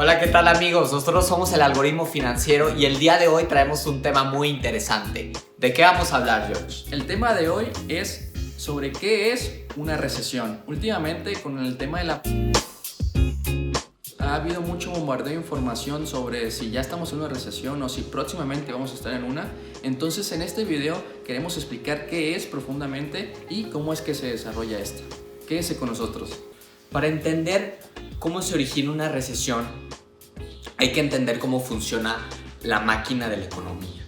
Hola, ¿qué tal amigos? Nosotros somos el Algoritmo Financiero y el día de hoy traemos un tema muy interesante. ¿De qué vamos a hablar, George? El tema de hoy es sobre qué es una recesión. Últimamente con el tema de ha habido mucho bombardeo de información sobre si ya estamos en una recesión o si próximamente vamos a estar en una. Entonces en este video queremos explicar qué es profundamente y cómo es que se desarrolla esta. Quédese con nosotros. Para entender cómo se origina una recesión, hay que entender cómo funciona la máquina de la economía.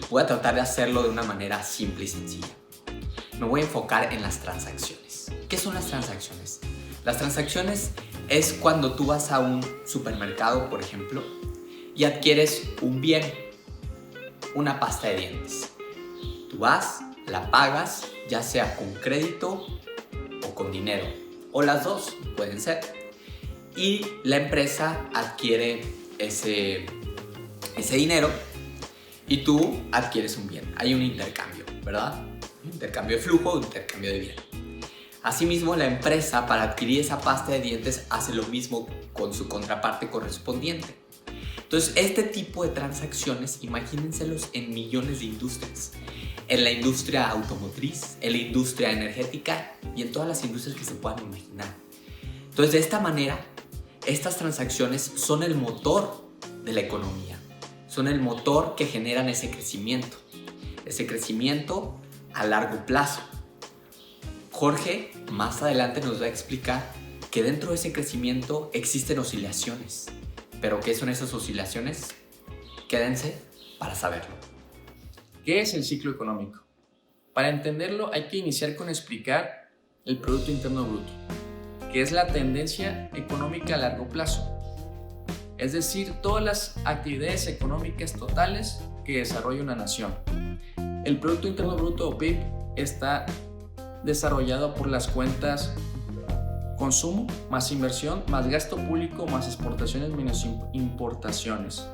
Voy a tratar de hacerlo de una manera simple y sencilla. Me voy a enfocar en las transacciones. ¿Qué son las transacciones? Las transacciones es cuando tú vas a un supermercado, por ejemplo, y adquieres un bien, una pasta de dientes. Tú vas, la pagas, ya sea con crédito o con dinero, o las dos pueden ser. Y la empresa adquiere ese dinero y tú adquieres un bien. Hay un intercambio, ¿verdad? Un intercambio de flujo, un intercambio de bien. Asimismo, la empresa para adquirir esa pasta de dientes hace lo mismo con su contraparte correspondiente. Entonces, este tipo de transacciones, imagínenselos en millones de industrias. En la industria automotriz, en la industria energética y en todas las industrias que se puedan imaginar. Entonces, de esta manera, estas transacciones son el motor de la economía. Son el motor que generan ese crecimiento a largo plazo. Jorge más adelante nos va a explicar que dentro de ese crecimiento existen oscilaciones. ¿Pero qué son esas oscilaciones? Quédense para saberlo. ¿Qué es el ciclo económico? Para entenderlo hay que iniciar con explicar el Producto Interno Bruto, que es la tendencia económica a largo plazo. Es decir, todas las actividades económicas totales que desarrolla una nación. El Producto Interno Bruto o PIB está desarrollado por las cuentas consumo más inversión más gasto público más exportaciones menos importaciones.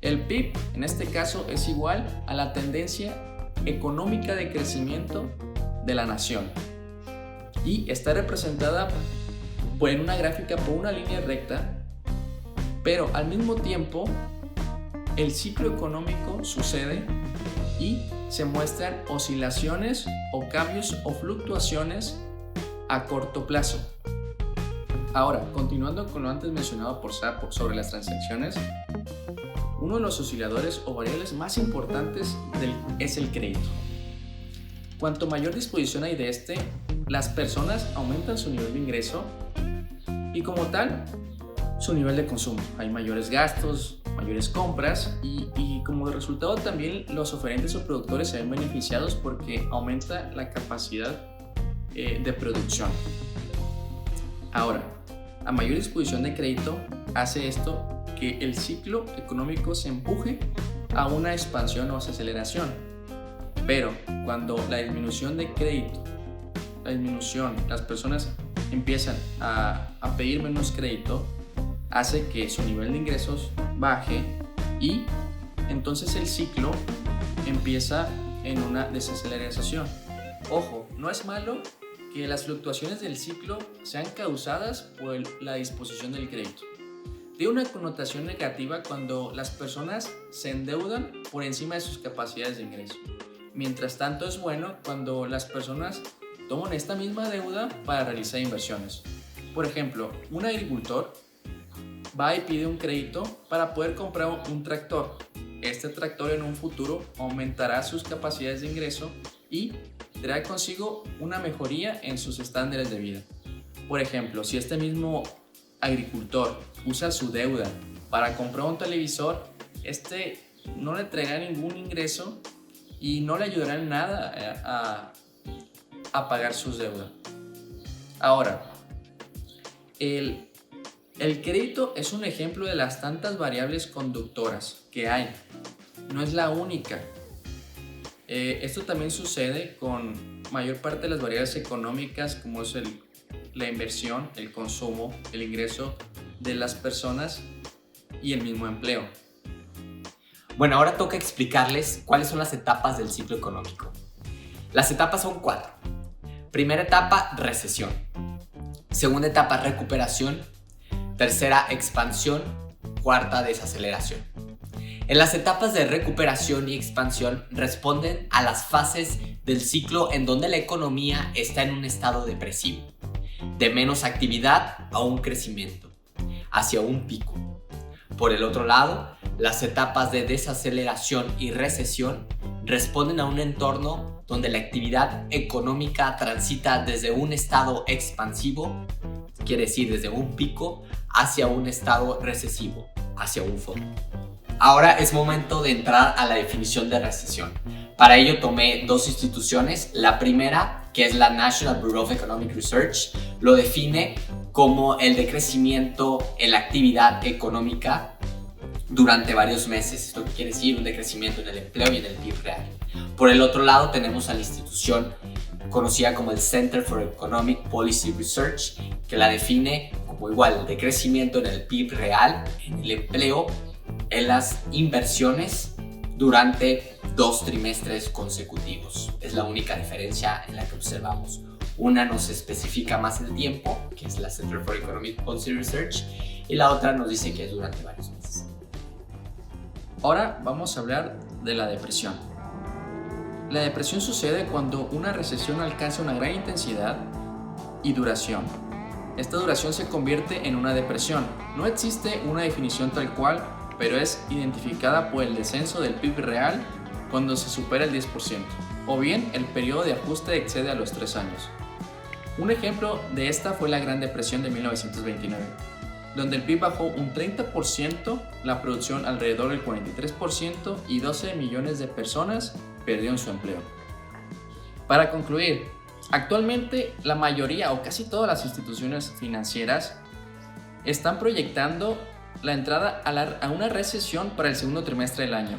El PIB en este caso es igual a la tendencia económica de crecimiento de la nación y está representada en una gráfica por una línea recta, pero al mismo tiempo el ciclo económico sucede y se muestran oscilaciones o cambios o fluctuaciones a corto plazo. Ahora, continuando con lo antes mencionado por Sapo sobre las transacciones, uno de los osciladores o variables más importantes es el crédito. Cuanto mayor disposición hay de este, las personas aumentan su nivel de ingreso y como tal, su nivel de consumo. Hay mayores gastos, mayores compras y como resultado también los oferentes o productores se ven beneficiados porque aumenta la capacidad de producción. Ahora, a mayor disposición de crédito hace esto que el ciclo económico se empuje a una expansión o aceleración. Pero cuando la disminución de crédito, las personas empiezan a pedir menos crédito, hace que su nivel de ingresos baje y entonces el ciclo empieza en una desaceleración. Ojo, no es malo que las fluctuaciones del ciclo sean causadas por la disposición del crédito. Tiene una connotación negativa cuando las personas se endeudan por encima de sus capacidades de ingreso. Mientras tanto es bueno cuando las personas toman esta misma deuda para realizar inversiones. Por ejemplo, un agricultor va y pide un crédito para poder comprar un tractor. Este tractor en un futuro aumentará sus capacidades de ingreso y traerá consigo una mejoría en sus estándares de vida. Por ejemplo, si este mismo agricultor usa su deuda para comprar un televisor, este no le traerá ningún ingreso y no le ayudará en nada a pagar sus deudas. Ahora, el crédito es un ejemplo de las tantas variables conductoras que hay. No es la única. Esto también sucede con mayor parte de las variables económicas como es la inversión, el consumo, el ingreso de las personas y el mismo empleo. Bueno, ahora toca explicarles cuáles son las etapas del ciclo económico. Las etapas son 4. Primera etapa, recesión. Segunda etapa, recuperación. Tercera, expansión. Cuarta, desaceleración. En las etapas de recuperación y expansión responden a las fases del ciclo en donde la economía está en un estado depresivo, de menos actividad a un crecimiento, hacia un pico. Por el otro lado, las etapas de desaceleración y recesión responden a un entorno donde la actividad económica transita desde un estado expansivo, quiere decir desde un pico, hacia un estado recesivo, hacia un fondo. Ahora es momento de entrar a la definición de recesión. Para ello tomé dos instituciones. La primera, que es la National Bureau of Economic Research, lo define como el decrecimiento en la actividad económica durante varios meses. Esto quiere decir un decrecimiento en el empleo y en el PIB real. Por el otro lado tenemos a la institución conocida como el Center for Economic Policy Research, que la define como igual el decrecimiento en el PIB real, en el empleo, en las inversiones durante 2 trimestres consecutivos. Es la única diferencia en la que observamos. Una nos especifica más el tiempo, que es la Center for Economic Policy Research, y la otra nos dice que es durante varios meses. Ahora vamos a hablar de la depresión. La depresión sucede cuando una recesión alcanza una gran intensidad y duración. Esta duración se convierte en una depresión. No existe una definición tal cual, pero es identificada por el descenso del PIB real cuando se supera el 10%, o bien el periodo de ajuste excede a los 3 años. Un ejemplo de esta fue la Gran Depresión de 1929, donde el PIB bajó un 30%, la producción alrededor del 43% y 12 millones de personas perdieron su empleo. Para concluir, actualmente la mayoría o casi todas las instituciones financieras están proyectando la entrada a una recesión para el segundo trimestre del año.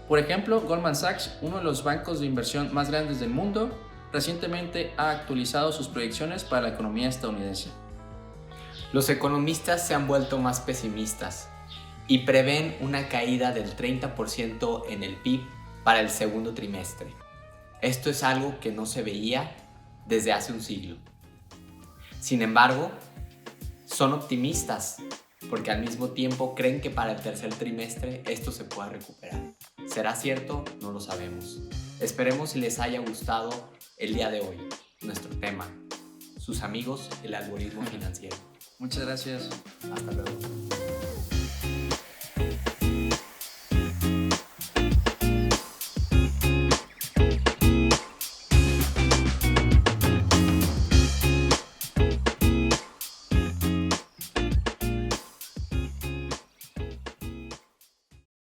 Por ejemplo, Goldman Sachs, uno de los bancos de inversión más grandes del mundo, recientemente ha actualizado sus proyecciones para la economía estadounidense. Los economistas se han vuelto más pesimistas y prevén una caída del 30% en el PIB para el segundo trimestre. Esto es algo que no se veía desde hace un siglo. Sin embargo, son optimistas porque al mismo tiempo creen que para el tercer trimestre esto se pueda recuperar. ¿Será cierto? No lo sabemos. Esperemos si les haya gustado el día de hoy nuestro tema. Sus amigos, el algoritmo financiero. Muchas gracias. Hasta luego.